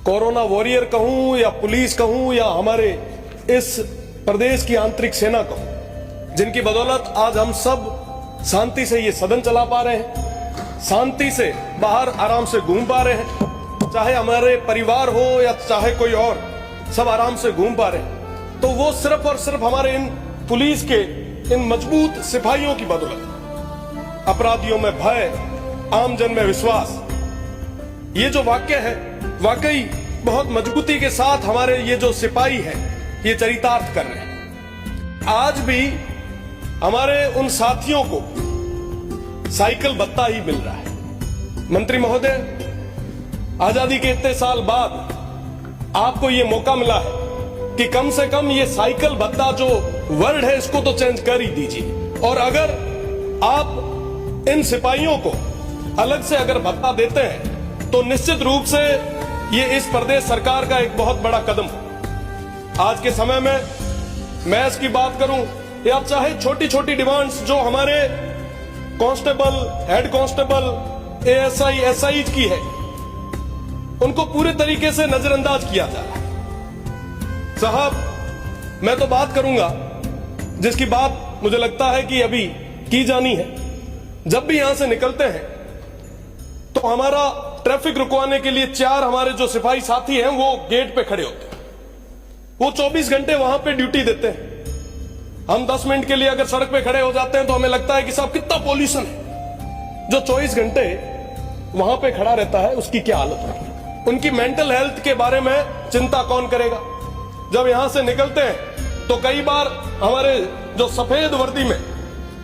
Corona warrior कहूं या police कहूं या हमारे इस प्रदेश की आंतरिक सेना कहूं, जिनकी बदौलत आज हम सब शांति से ये सदन चला पा रहे हैं, शांति से बाहर आराम से घूम पा रहे हैं, चाहे हमारे परिवार हो या चाहे कोई और, सब आराम से घूम पा रहे हैं, तो वो सिर्फ और सिर्फ हमारे इन पुलिस के इन मजबूत सिपाहियों की बदौलत। अपराधियों में भय, आम जन में विश्वास, ये जो वाक्य है वाकई बहुत मजबूती के साथ हमारे ये जो सिपाही हैं ये चरितार्थ कर रहे हैं। आज भी हमारे उन साथियों को साइकिल भत्ता ही मिल रहा है। मंत्री महोदय, आजादी के इतने साल बाद आपको ये मौका मिला है कि कम से कम ये साइकिल भत्ता जो वर्ड है इसको तो चेंज कर ही दीजिए। और अगर आप इन सिपाहियों को अलग से अगर भत्ता देते हैं तो निश्चित रूप से ये इस प्रदेश सरकार का एक बहुत बड़ा कदम हो। आज के समय में मैं इसकी बात करूं या चाहे छोटी छोटी डिमांड्स जो हमारे constable, head constable, ASI, SI की है, उनको पूरे तरीके से नजरअंदाज किया जा रहा है। साहब, मैं तो बात करूंगा जिसकी बात मुझे लगता है कि अभी की जानी है। जब भी यहां से निकलते हैं तो हमारा ट्रैफिक रुकवाने के लिए 4 हमारे जो सिपाही साथी हैं वो गेट पे खड़े होते हैं। वो 24 घंटे वहां पे ड्यूटी देते हैं। हम 10 मिनट के लिए अगर सड़क पे खड़े हो जाते हैं तो हमें लगता है कि साहब कितना पॉल्यूशन है। जो 24 घंटे वहां पे खड़ा रहता है उसकी क्या हालत होगी, उनकी मेंटल हेल्थ के बारे में चिंता कौन करेगा। जब यहां से निकलते हैं तो कई बार हमारे जो सफेद वर्दी में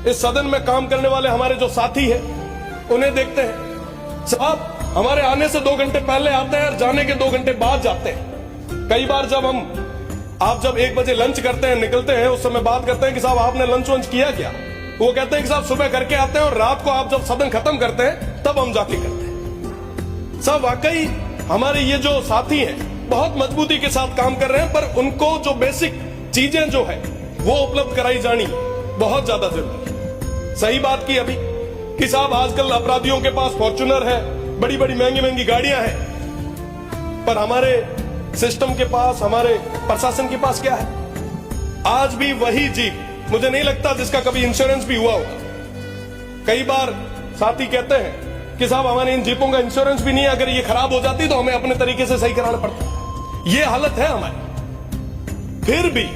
इस सदन में काम करने वाले हमारे जो साथी हैं उन्हें देखते हैं। साहब, हमारे आने से 2 घंटे पहले आते हैं और जाने के 2 घंटे बाद जाते हैं। कई बार जब आप जब 1 बजे लंच करते हैं, निकलते हैं, उस समय बात करते हैं कि साहब आपने लंच वंच किया क्या? वो कहते हैं कि साहब सुबह करके आते हैं और रात को आप जब सदन खत्म करते हैं तब हम जाके करते हैं। साहब, वाकई हमारे ये जो साथी हैं बहुत मजबूती के साथ काम कर रहे हैं, पर उनको जो बेसिक चीजें जो है वो उपलब्ध कराई जानी बहुत ज्यादा जरूरी है। सही बात की अभी कि साहब आजकल अपराधियों के पास फॉर्च्यूनर है, बड़ी बड़ी महंगी महंगी गाड़ियां हैं, पर हमारे सिस्टम के पास, हमारे प्रशासन के पास क्या है? आज भी वही जीप, मुझे नहीं लगता जिसका कभी इंश्योरेंस भी हुआ होगा। कई बार साथी कहते हैं कि साहब हमारे इन जीपों का इंश्योरेंस भी नहीं है, अगर ये खराब हो जाती तो हमें अपने तरीके से सही कराना पड़ता। ये हालत है हमारी। फिर भी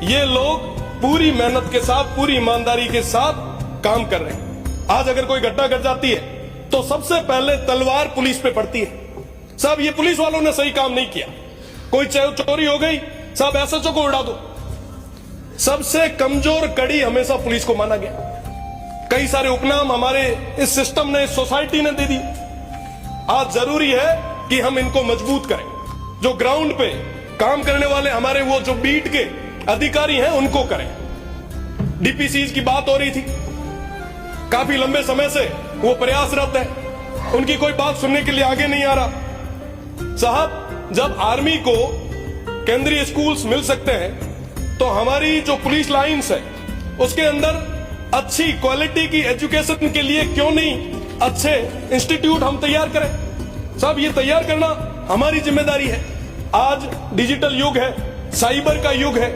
ये लोग पूरी मेहनत के साथ, पूरी ईमानदारी के साथ काम कर रहे हैं। आज अगर कोई घटना घट जाती है तो सबसे पहले तलवार पुलिस पे पड़ती है। साहब, ये पुलिस वालों ने सही काम नहीं किया। कोई चोरी हो गई, साहब एसएचओ को उड़ा दो। सबसे कमजोर कड़ी हमेशा पुलिस को माना गया। कई सारे उपनाम हमारे इस सिस्टम ने, इस सोसाइटी ने दे दी। आज जरूरी है कि हम इनको मजबूत करें। जो ग्राउंड पे काम करने वाले हमारे वो जो बीट के अधिकारी हैं उनको करें। डीपीसीज की बात हो रही थी, काफी लंबे समय से वो प्रयासरत है, उनकी कोई बात सुनने के लिए आगे नहीं आ रहा। साहब, जब आर्मी को केंद्रीय स्कूल्स मिल सकते हैं तो हमारी जो पुलिस लाइंस है उसके अंदर अच्छी क्वालिटी की एजुकेशन के लिए क्यों नहीं अच्छे इंस्टीट्यूट हम तैयार करें? साहब, ये तैयार करना हमारी जिम्मेदारी है। आज डिजिटल युग है, साइबर का युग है,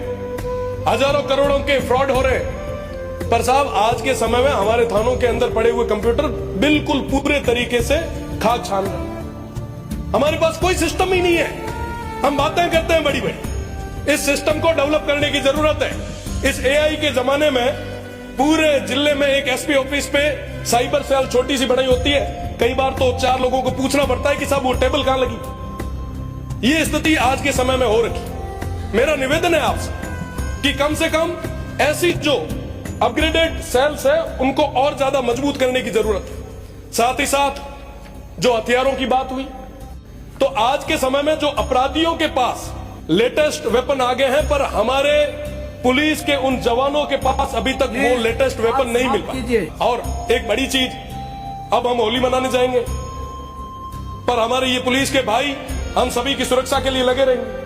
हजारों करोड़ों के फ्रॉड हो रहे हैं, पर साहब आज के समय में हमारे थानों के अंदर पड़े हुए कंप्यूटर बिल्कुल पूरे तरीके से खाक छान रहे हैं। हमारे पास कोई सिस्टम ही नहीं है। हम बातें करते हैं बड़ी बड़ी, इस सिस्टम को डेवलप करने की जरूरत है। इस एआई के जमाने में पूरे जिले में एक एसपी ऑफिस पे साइबर सेल छोटी सी बनाई होती है। कई बार तो 4 लोगों को पूछना पड़ता है कि साहब वो टेबल कहां लगी। ये स्थिति आज के समय में हो रखी। मेरा निवेदन है आपसे कि कम से कम ऐसी जो अपग्रेडेड सेल्स है उनको और ज्यादा मजबूत करने की जरूरत है। साथ ही साथ जो हथियारों की बात हुई, तो आज के समय में जो अपराधियों के पास लेटेस्ट वेपन आ गए हैं, पर हमारे पुलिस के उन जवानों के पास अभी तक वो लेटेस्ट वेपन नहीं मिल पाया। और एक बड़ी चीज, अब हम होली मनाने जाएंगे, पर हमारे ये पुलिस के भाई हम सभी की सुरक्षा के लिए लगे रहेंगे।